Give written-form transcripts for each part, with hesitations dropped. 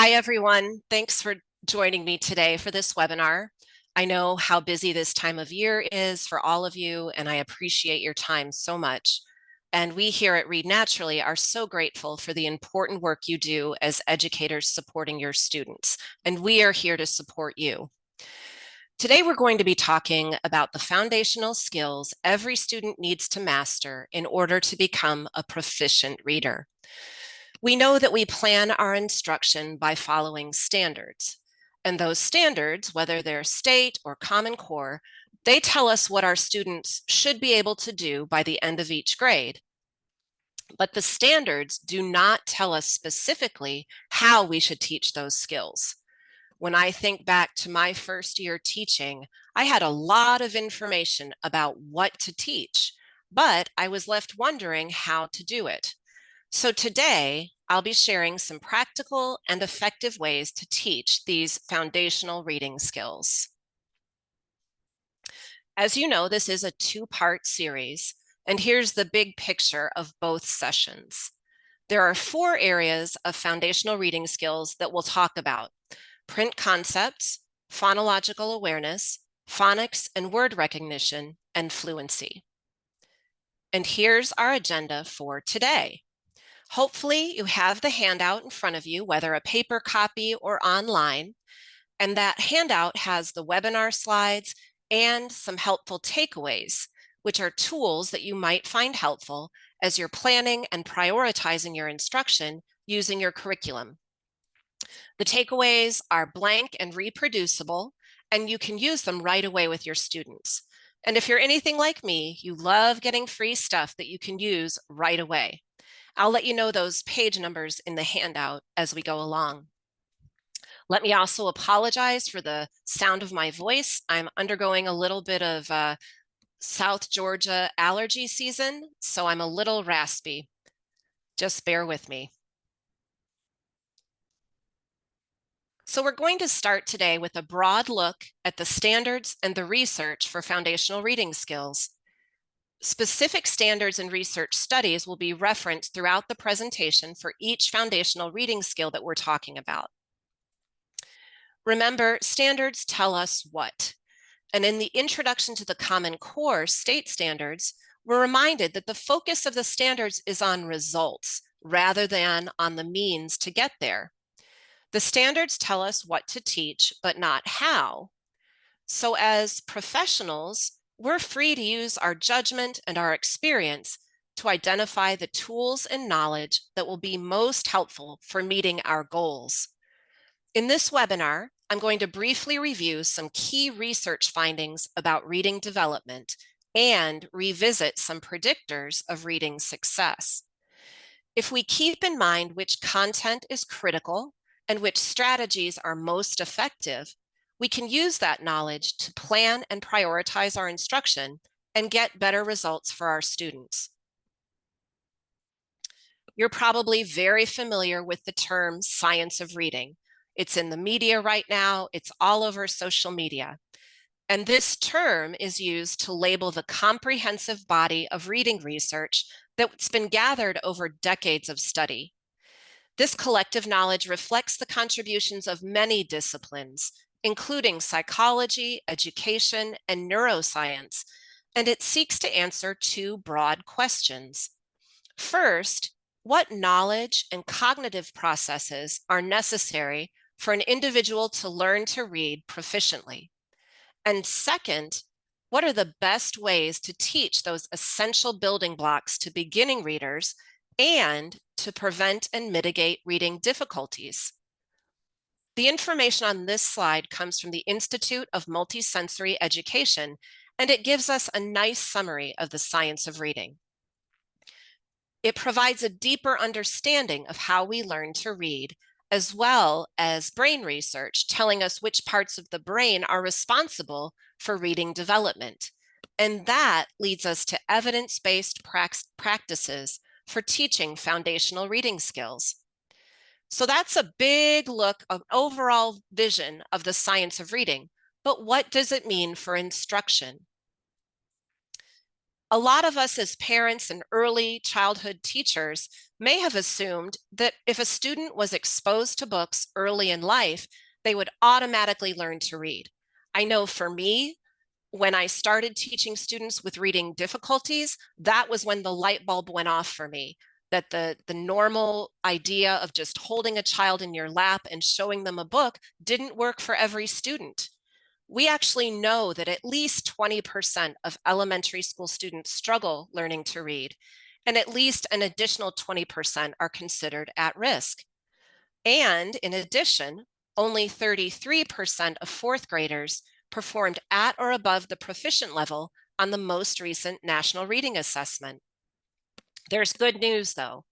Hi, everyone. Thanks for joining me today for this webinar. I know how busy this time of year is for all of you, and I appreciate your time so much. And we here at Read Naturally are so grateful for the important work you do as educators supporting your students, and we are here to support you. Today, we're going to be talking about the foundational skills every student needs to master in order to become a proficient reader. We know that we plan our instruction by following standards. And those standards, whether they're state or Common Core, they tell us what our students should be able to do by the end of each grade. But the standards do not tell us specifically how we should teach those skills. When I think back to my first year teaching, I had a lot of information about what to teach, but I was left wondering how to do it. So today, I'll be sharing some practical and effective ways to teach these foundational reading skills. As you know, this is a two-part series, and here's the big picture of both sessions. There are 4 areas of foundational reading skills that we'll talk about: print concepts, phonological awareness, phonics and word recognition, and fluency. And here's our agenda for today. Hopefully you have the handout in front of you, whether a paper copy or online, and that handout has the webinar slides and some helpful takeaways, which are tools that you might find helpful as you're planning and prioritizing your instruction using your curriculum. The takeaways are blank and reproducible, and you can use them right away with your students. And if you're anything like me, you love getting free stuff that you can use right away. I'll let you know those page numbers in the handout as we go along. Let me also apologize for the sound of my voice. I'm undergoing a little bit of South Georgia allergy season, so I'm a little raspy. Just bear with me. So we're going to start today with a broad look at the standards and the research for foundational reading skills. Specific standards and research studies will be referenced throughout the presentation for each foundational reading skill that we're talking about. Remember, standards tell us what. And in the introduction to the Common Core state standards, we're reminded that the focus of the standards is on results rather than on the means to get there. The standards tell us what to teach, but not how. So as professionals, we're free to use our judgment and our experience to identify the tools and knowledge that will be most helpful for meeting our goals. In this webinar, I'm going to briefly review some key research findings about reading development and revisit some predictors of reading success. If we keep in mind which content is critical and which strategies are most effective, we can use that knowledge to plan and prioritize our instruction and get better results for our students. You're probably very familiar with the term science of reading. It's in the media right now. It's all over social media. And this term is used to label the comprehensive body of reading research that's been gathered over decades of study. This collective knowledge reflects the contributions of many disciplines, including psychology, education, and neuroscience, and it seeks to answer 2 broad questions. First, what knowledge and cognitive processes are necessary for an individual to learn to read proficiently? And second, what are the best ways to teach those essential building blocks to beginning readers and to prevent and mitigate reading difficulties? The information on this slide comes from the Institute of Multisensory Education, and it gives us a nice summary of the science of reading. It provides a deeper understanding of how we learn to read, as well as brain research telling us which parts of the brain are responsible for reading development. And that leads us to evidence-based practices for teaching foundational reading skills. So that's a big look, an overall vision of the science of reading. But what does it mean for instruction? A lot of us as parents and early childhood teachers may have assumed that if a student was exposed to books early in life, they would automatically learn to read. I know for me, when I started teaching students with reading difficulties, that was when the light bulb went off for me, that the normal idea of just holding a child in your lap and showing them a book didn't work for every student. We actually know that at least 20% of elementary school students struggle learning to read, and at least an additional 20% are considered at risk. And in addition, only 33% of fourth graders performed at or above the proficient level on the most recent National Reading Assessment. There's good news though.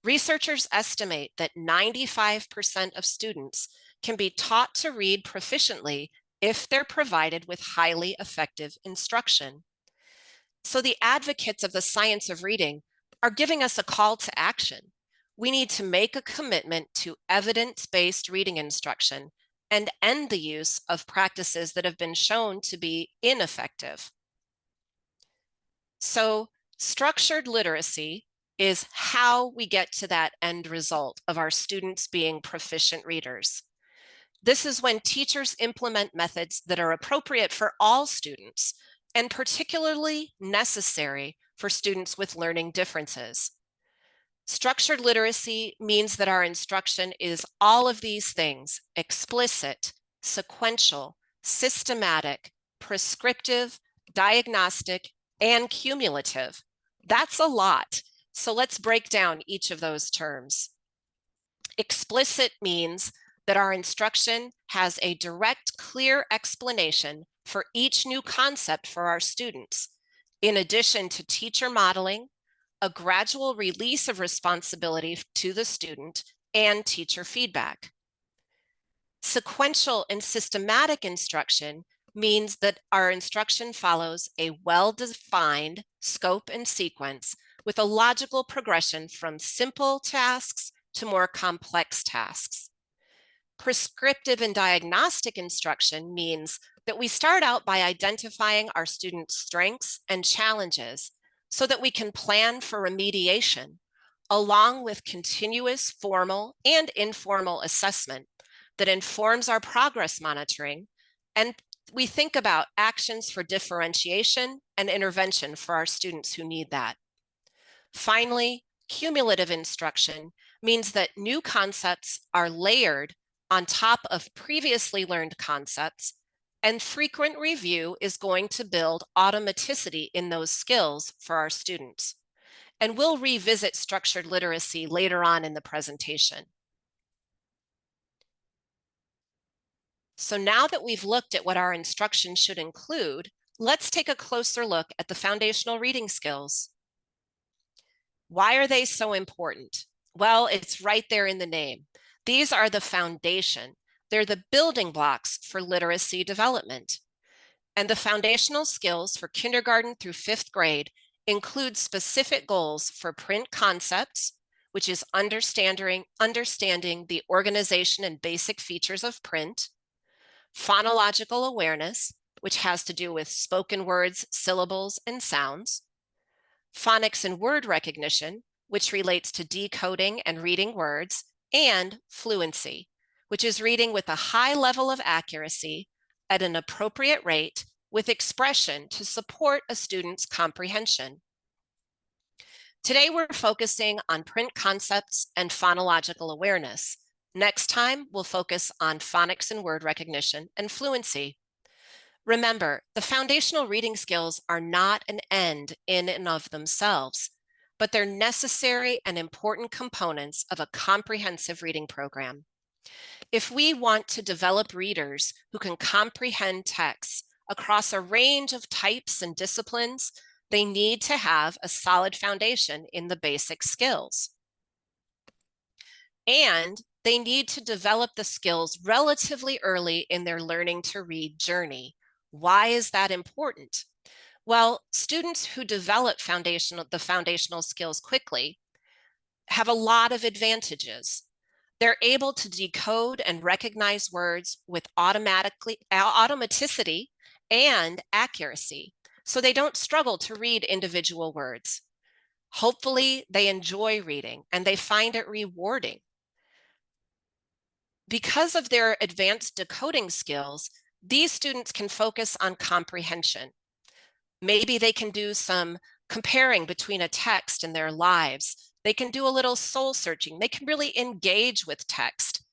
Researchers estimate that 95% of students can be taught to read proficiently if they're provided with highly effective instruction. So the advocates of the science of reading are giving us a call to action. We need to make a commitment to evidence-based reading instruction and end the use of practices that have been shown to be ineffective. So structured literacy is how we get to that end result of our students being proficient readers. This is when teachers implement methods that are appropriate for all students and particularly necessary for students with learning differences. Structured literacy means that our instruction is all of these things: explicit, sequential, systematic, prescriptive, diagnostic, and cumulative. That's a lot. So let's break down each of those terms. Explicit means that our instruction has a direct, clear explanation for each new concept for our students, in addition to teacher modeling, a gradual release of responsibility to the student, and teacher feedback. Sequential and systematic instruction means that our instruction follows a well-defined scope and sequence with a logical progression from simple tasks to more complex tasks. Prescriptive and diagnostic instruction means that we start out by identifying our students' strengths and challenges so that we can plan for remediation, along with continuous formal and informal assessment that informs our progress monitoring, and we think about actions for differentiation and intervention for our students who need that. Finally, cumulative instruction means that new concepts are layered on top of previously learned concepts, and frequent review is going to build automaticity in those skills for our students. And we'll revisit structured literacy later on in the presentation. So now that we've looked at what our instruction should include, let's take a closer look at the foundational reading skills. Why are they so important? Well, it's right there in the name. These are the foundation. They're the building blocks for literacy development. And the foundational skills for kindergarten through fifth grade include specific goals for print concepts, which is understanding the organization and basic features of print, phonological awareness, which has to do with spoken words, syllables, and sounds, phonics and word recognition, which relates to decoding and reading words, and fluency, which is reading with a high level of accuracy at an appropriate rate with expression to support a student's comprehension. Today, we're focusing on print concepts and phonological awareness. Next time, we'll focus on phonics and word recognition and fluency. Remember, the foundational reading skills are not an end in and of themselves, but they're necessary and important components of a comprehensive reading program. If we want to develop readers who can comprehend texts across a range of types and disciplines, they need to have a solid foundation in the basic skills. And they need to develop the skills relatively early in their learning to read journey. Why is that important? Well, students who develop the foundational skills quickly have a lot of advantages. They're able to decode and recognize words with automaticity and accuracy. so they don't struggle to read individual words. Hopefully, they enjoy reading and they find it rewarding. Because of their advanced decoding skills, these students can focus on comprehension. Maybe they can do some comparing between a text and their lives. They can do a little soul searching. They can really engage with text.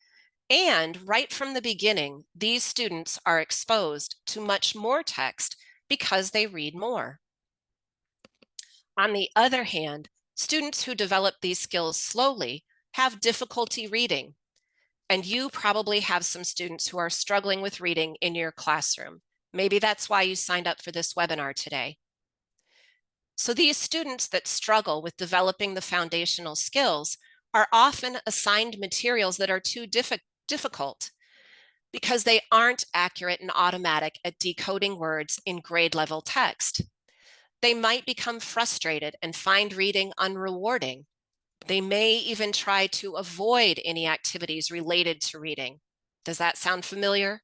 And right from the beginning, these students are exposed to much more text because they read more. On the other hand, students who develop these skills slowly have difficulty reading. And you probably have some students who are struggling with reading in your classroom. Maybe that's why you signed up for this webinar today. So these students that struggle with developing the foundational skills are often assigned materials that are too difficult because they aren't accurate and automatic at decoding words in grade level text. They might become frustrated and find reading unrewarding. They may even try to avoid any activities related to reading. Does that sound familiar?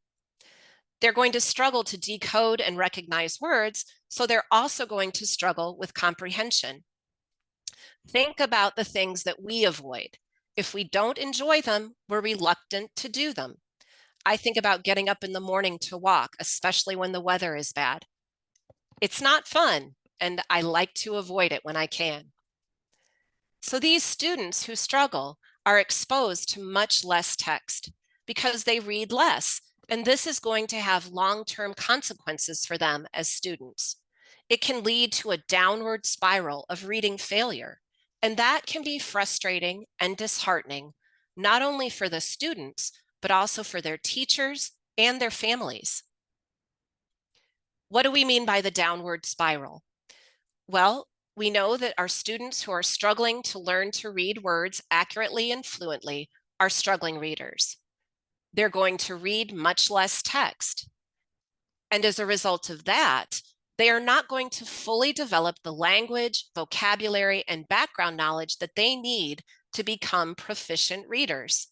They're going to struggle to decode and recognize words, so they're also going to struggle with comprehension. Think about the things that we avoid. If we don't enjoy them, we're reluctant to do them. I think about getting up in the morning to walk, especially when the weather is bad. It's not fun, and I like to avoid it when I can. So these students who struggle are exposed to much less text because they read less, and this is going to have long-term consequences for them as students. It can lead to a downward spiral of reading failure, and that can be frustrating and disheartening, not only for the students, but also for their teachers and their families. What do we mean by the downward spiral? Well, we know that our students who are struggling to learn to read words accurately and fluently are struggling readers. They're going to read much less text. And as a result of that, they are not going to fully develop the language, vocabulary, and background knowledge that they need to become proficient readers.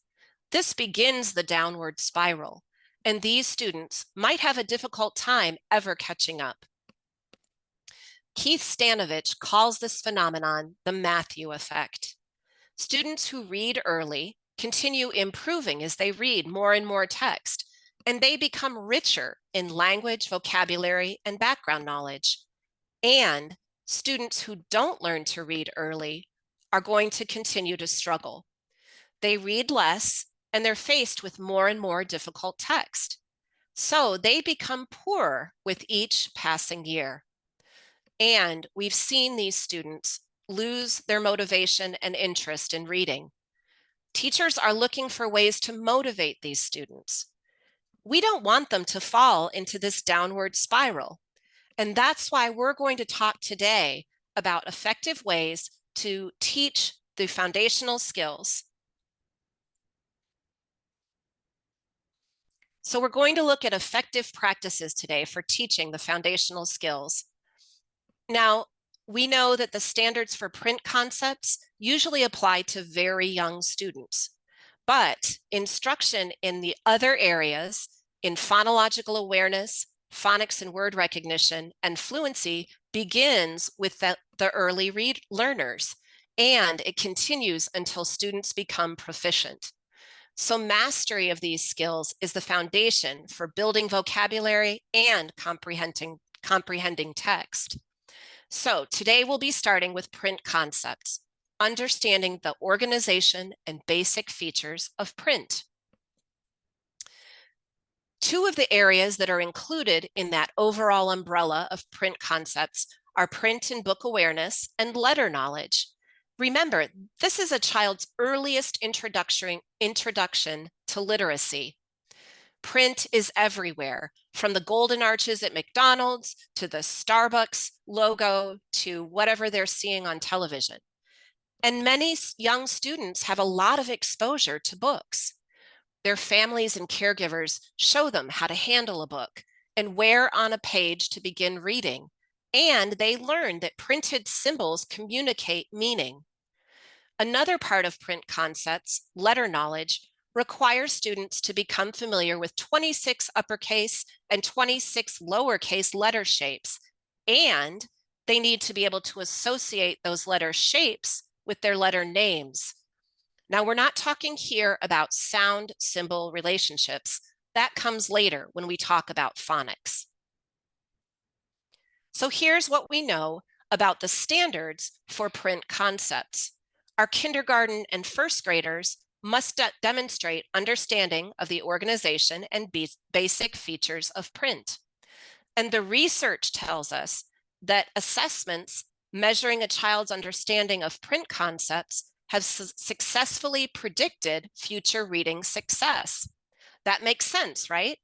This begins the downward spiral, and these students might have a difficult time ever catching up. Keith Stanovich calls this phenomenon the Matthew effect. Students who read early continue improving as they read more and more text, and they become richer in language, vocabulary, and background knowledge. And students who don't learn to read early are going to continue to struggle. They read less, and they're faced with more and more difficult text. So they become poorer with each passing year. And we've seen these students lose their motivation and interest in reading. Teachers are looking for ways to motivate these students. We don't want them to fall into this downward spiral. And that's why we're going to talk today about effective ways to teach the foundational skills. So we're going to look at effective practices today for teaching the foundational skills. Now, we know that the standards for print concepts usually apply to very young students, but instruction in the other areas, in phonological awareness, phonics and word recognition, and fluency begins with the early read learners, and it continues until students become proficient. So mastery of these skills is the foundation for building vocabulary and comprehending text. So today we'll be starting with print concepts, understanding the organization and basic features of print. Two of the areas that are included in that overall umbrella of print concepts are print and book awareness and letter knowledge. Remember, this is a child's earliest introduction to literacy. Print is everywhere, from the golden arches at McDonald's to the Starbucks logo to whatever they're seeing on television. And many young students have a lot of exposure to books. Their families and caregivers show them how to handle a book and where on a page to begin reading. And they learn that printed symbols communicate meaning. Another part of print concepts, letter knowledge, requires students to become familiar with 26 uppercase and 26 lowercase letter shapes and they need to be able to associate those letter shapes with their letter names. Now, we're not talking here about sound symbol relationships. That comes later when we talk about phonics. So here's what we know about the standards for print concepts. Our kindergarten and first graders must demonstrate understanding of the organization and basic features of print. And the research tells us that assessments measuring a child's understanding of print concepts have successfully predicted future reading success. That makes sense, right?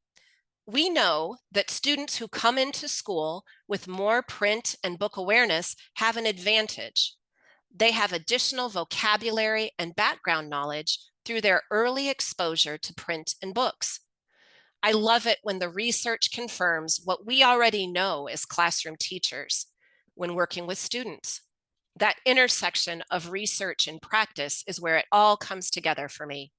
We know that students who come into school with more print and book awareness have an advantage. They have additional vocabulary and background knowledge through their early exposure to print and books. I love it when the research confirms what we already know as classroom teachers when working with students. That intersection of research and practice is where it all comes together for me.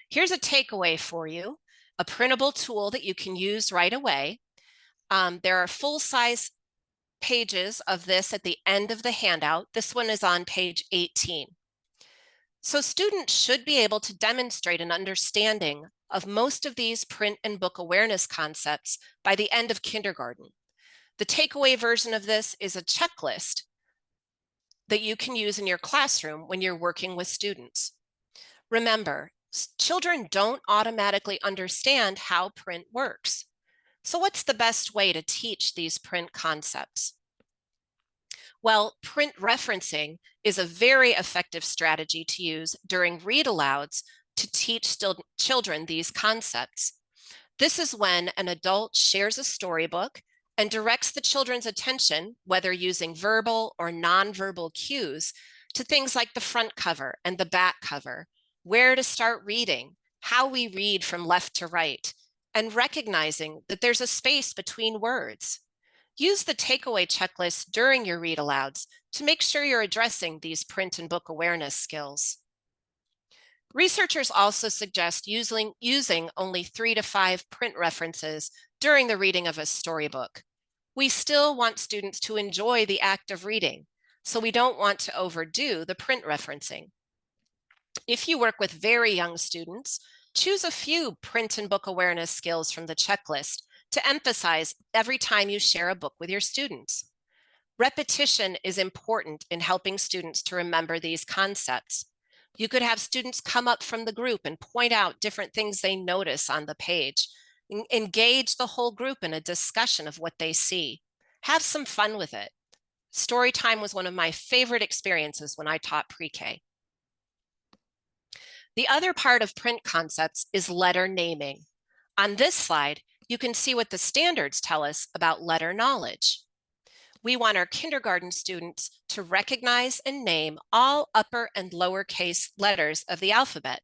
Here's a takeaway for you, a printable tool that you can use right away. There are full-size pages of this at the end of the handout. This one is on page 18. So students should be able to demonstrate an understanding of most of these print and book awareness concepts by the end of kindergarten. The takeaway version of this is a checklist that you can use in your classroom when you're working with students. Remember, children don't automatically understand how print works. So what's the best way to teach these print concepts? Well, print referencing is a very effective strategy to use during read-alouds to teach children these concepts. This is when an adult shares a storybook and directs the children's attention, whether using verbal or nonverbal cues, to things like the front cover and the back cover, where to start reading, how we read from left to right, and recognizing that there's a space between words. Use the takeaway checklist during your read-alouds to make sure you're addressing these print and book awareness skills. Researchers also suggest using only 3 to 5 print references during the reading of a storybook. We still want students to enjoy the act of reading, so we don't want to overdo the print referencing. If you work with very young students, choose a few print and book awareness skills from the checklist to emphasize every time you share a book with your students. Repetition is important in helping students to remember these concepts. You could have students come up from the group and point out different things they notice on the page. Engage the whole group in a discussion of what they see. Have some fun with it. Story time was one of my favorite experiences when I taught pre-K. The other part of print concepts is letter naming. On this slide, you can see what the standards tell us about letter knowledge. We want our kindergarten students to recognize and name all upper and lowercase letters of the alphabet.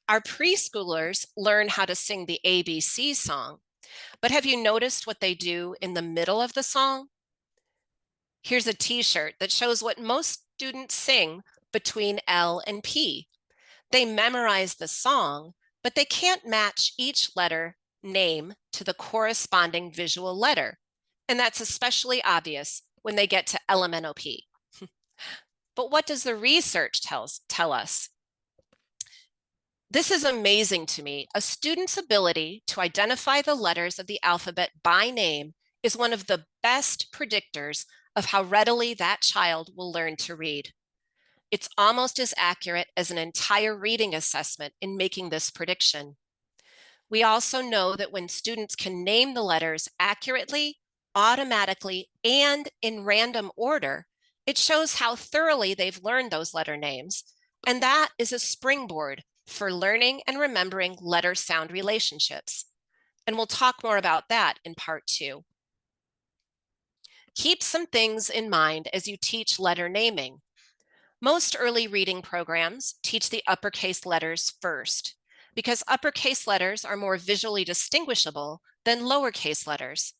Our preschoolers learn how to sing the ABC song, but have you noticed what they do in the middle of the song? Here's a t-shirt that shows what most students sing between L and P. They memorize the song, but they can't match each letter name to the corresponding visual letter. And that's especially obvious when they get to LMNOP. But what does the research tell us? This is amazing to me. A student's ability to identify the letters of the alphabet by name is one of the best predictors of how readily that child will learn to read. It's almost as accurate as an entire reading assessment in making this prediction. We also know that when students can name the letters accurately, automatically, and in random order, it shows how thoroughly they've learned those letter names. And that is a springboard for learning and remembering letter-sound relationships. And we'll talk more about that in part 2. Keep some things in mind as you teach letter naming. Most early reading programs teach the uppercase letters first, because uppercase letters are more visually distinguishable than lowercase letters.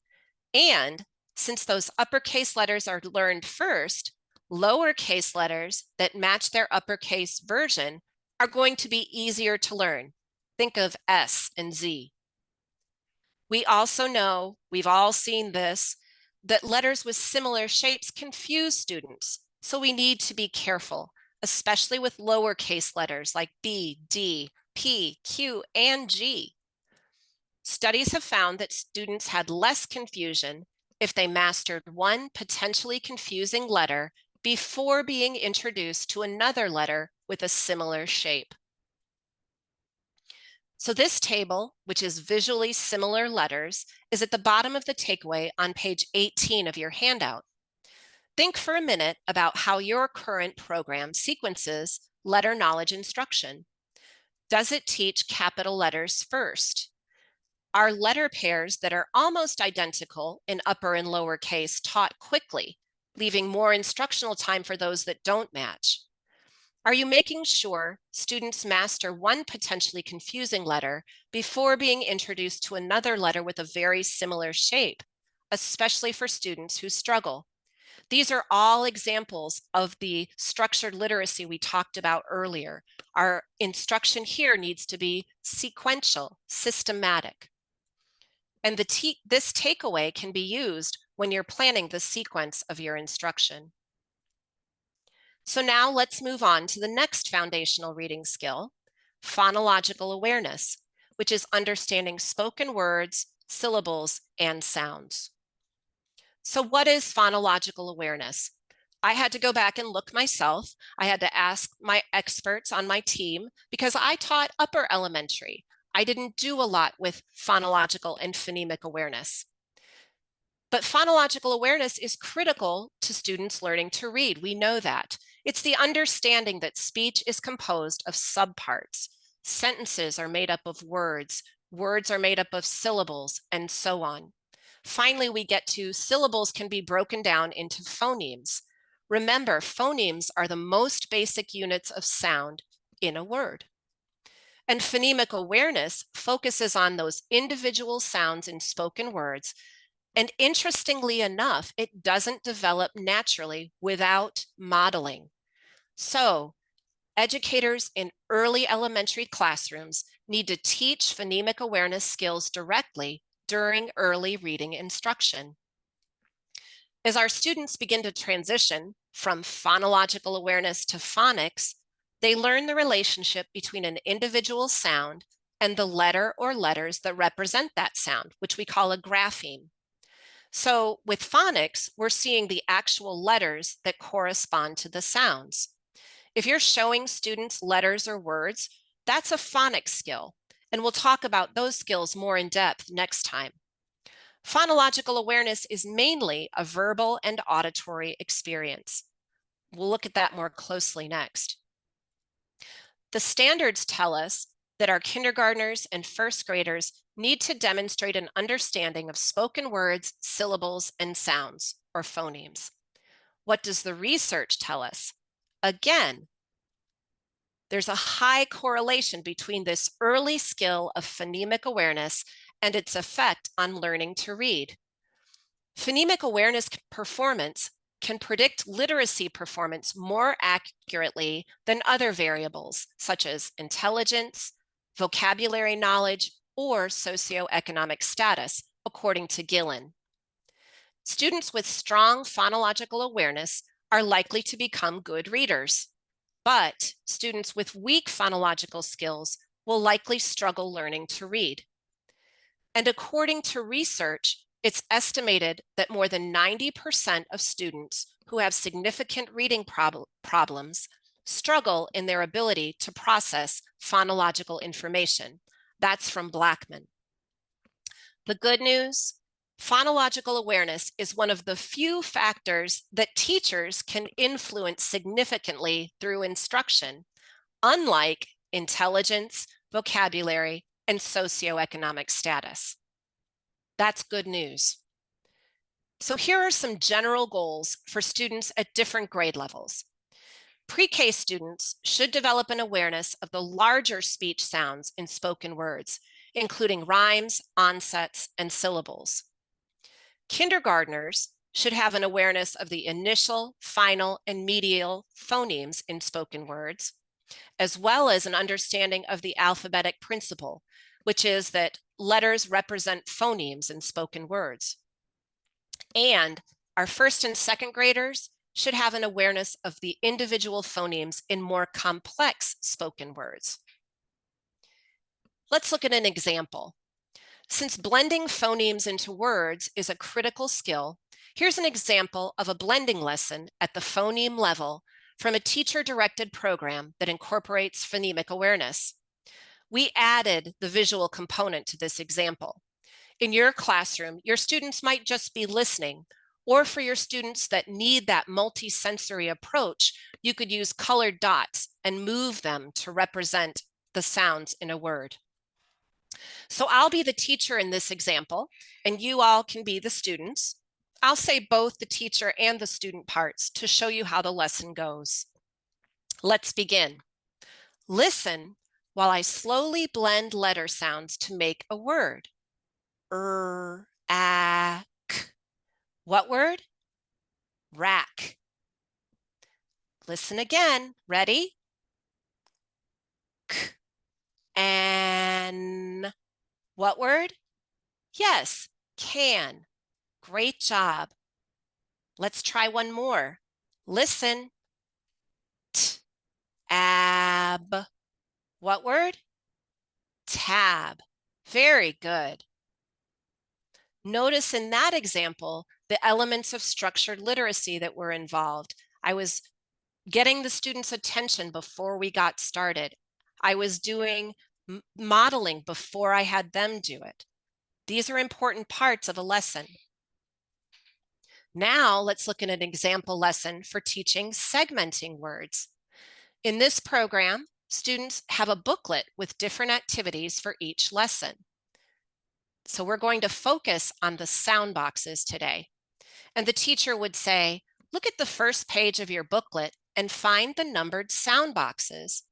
And since those uppercase letters are learned first, lowercase letters that match their uppercase version are going to be easier to learn. Think of S and Z. We also know, we've all seen this, that letters with similar shapes confuse students, so we need to be careful, especially with lowercase letters like B, D, P, Q, and G. Studies have found that students had less confusion if they mastered one potentially confusing letter before being introduced to another letter with a similar shape. So this table, which is visually similar letters, is at the bottom of the takeaway on page 18 of your handout. Think for a minute about how your current program sequences letter knowledge instruction. Does it teach capital letters first? Are letter pairs that are almost identical in upper and lower case taught quickly, leaving more instructional time for those that don't match? Are you making sure students master one potentially confusing letter before being introduced to another letter with a very similar shape, especially for students who struggle? These are all examples of the structured literacy we talked about earlier. Our instruction here needs to be sequential, systematic. And this takeaway can be used when you're planning the sequence of your instruction. So now let's move on to the next foundational reading skill, phonological awareness, which is understanding spoken words, syllables, and sounds. So what is phonological awareness? I had to go back and look myself. I had to ask my experts on my team because I taught upper elementary. I didn't do a lot with phonological and phonemic awareness. But phonological awareness is critical to students learning to read. We know that. It's the understanding that speech is composed of subparts. Sentences are made up of words. Words are made up of syllables, and so on. Finally, we get to syllables can be broken down into phonemes. Remember, phonemes are the most basic units of sound in a word. And phonemic awareness focuses on those individual sounds in spoken words. And interestingly enough, it doesn't develop naturally without modeling. So educators in early elementary classrooms need to teach phonemic awareness skills directly during early reading instruction. As our students begin to transition from phonological awareness to phonics, they learn the relationship between an individual sound and the letter or letters that represent that sound, which we call a grapheme. So with phonics, we're seeing the actual letters that correspond to the sounds. If you're showing students letters or words, that's a phonics skill, and we'll talk about those skills more in depth next time. Phonological awareness is mainly a verbal and auditory experience. We'll look at that more closely next. The standards tell us that our kindergartners and first graders need to demonstrate an understanding of spoken words, syllables, and sounds, or phonemes. What does the research tell us? Again, there's a high correlation between this early skill of phonemic awareness and its effect on learning to read. Phonemic awareness performance can predict literacy performance more accurately than other variables, such as intelligence, vocabulary knowledge, or socioeconomic status, according to Gillen. Students with strong phonological awareness are likely to become good readers, but students with weak phonological skills will likely struggle learning to read. And according to research, it's estimated that more than 90% of students who have significant reading problems struggle in their ability to process phonological information. That's from Blackman. The good news, phonological awareness is one of the few factors that teachers can influence significantly through instruction, unlike intelligence, vocabulary, and socioeconomic status. That's good news. So here are some general goals for students at different grade levels. Pre-K students should develop an awareness of the larger speech sounds in spoken words, including rhymes, onsets, and syllables. Kindergartners should have an awareness of the initial, final, and medial phonemes in spoken words, as well as an understanding of the alphabetic principle, which is that letters represent phonemes in spoken words. And our first and second graders should have an awareness of the individual phonemes in more complex spoken words. Let's look at an example. Since blending phonemes into words is a critical skill, here's an example of a blending lesson at the phoneme level from a teacher-directed program that incorporates phonemic awareness. We added the visual component to this example. In your classroom, your students might just be listening, or for your students that need that multi-sensory approach, you could use colored dots and move them to represent the sounds in a word. So I'll be the teacher in this example, and you all can be the students. I'll say both the teacher and the student parts to show you how the lesson goes. Let's begin. Listen while I slowly blend letter sounds to make a word. K. What word? Rack. Listen again. Ready? K. An. What word? Yes, can. Great job. Let's try one more. Listen. Ab. What word? Tab. Very good. Notice in that example the elements of structured literacy that were involved. I was getting the students' attention before we got started. I was doing modeling before I had them do it. These are important parts of a lesson. Now let's look at an example lesson for teaching segmenting words. In this program, students have a booklet with different activities for each lesson. So we're going to focus on the sound boxes today. And the teacher would say, look at the first page of your booklet and find the numbered sound boxes.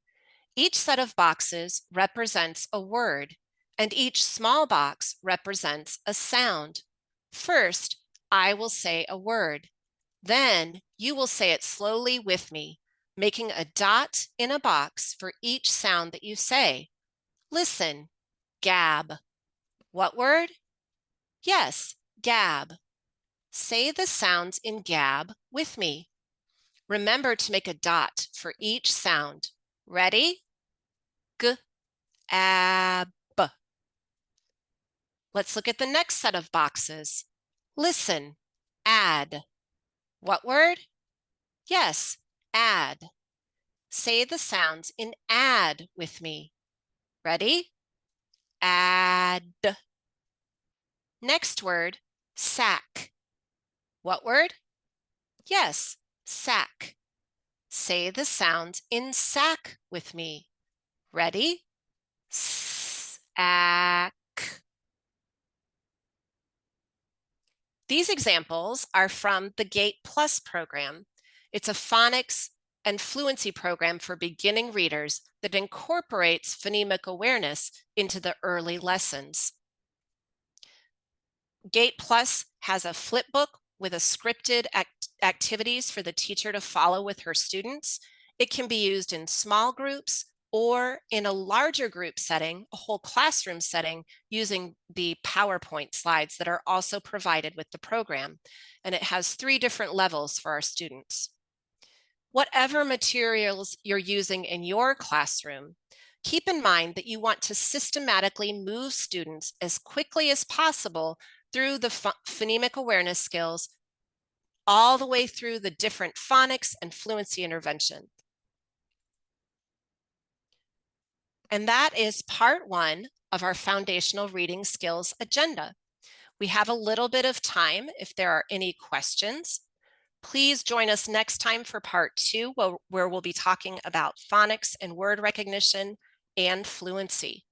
Each set of boxes represents a word, and each small box represents a sound. First, I will say a word. Then you will say it slowly with me, making a dot in a box for each sound that you say. Listen, gab. What word? Yes, gab. Say the sounds in gab with me. Remember to make a dot for each sound. Ready? G, ab. Let's look at the next set of boxes. Listen, add. What word? Yes, add. Say the sounds in add with me. Ready? Add. Next word, sack. What word? Yes, sack. Say the sounds in sack with me. Ready? Sack. These examples are from the GATE Plus program. It's a phonics and fluency program for beginning readers that incorporates phonemic awareness into the early lessons. GATE Plus has a flip book with a scripted activities for the teacher to follow with her students. It can be used in small groups or in a larger group setting, a whole classroom setting, using the PowerPoint slides that are also provided with the program. And it has 3 different levels for our students. Whatever materials you're using in your classroom, keep in mind that you want to systematically move students as quickly as possible through the phonemic awareness skills, all the way through the different phonics and fluency intervention. And that is part 1 of our foundational reading skills agenda. We have a little bit of time if there are any questions. Please join us next time for part 2, where we'll be talking about phonics and word recognition and fluency.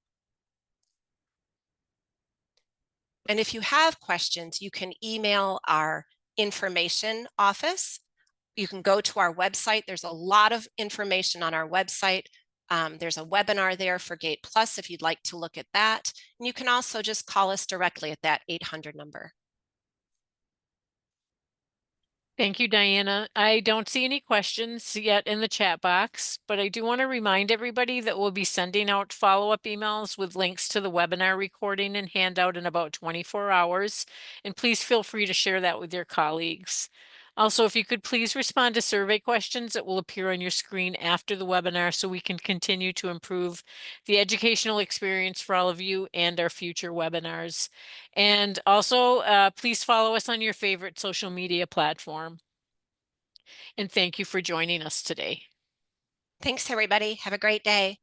And if you have questions, you can email our information office. You can go to our website. There's a lot of information on our website. There's a webinar there for GATE Plus if you'd like to look at that. And you can also just call us directly at that 800 number. Thank you, Diana. I don't see any questions yet in the chat box, but I do want to remind everybody that we'll be sending out follow-up emails with links to the webinar recording and handout in about 24 hours. And please feel free to share that with your colleagues. Also, if you could please respond to survey questions that will appear on your screen after the webinar so we can continue to improve the educational experience for all of you and our future webinars. And also, please follow us on your favorite social media platform. And thank you for joining us today. Thanks, everybody. Have a great day.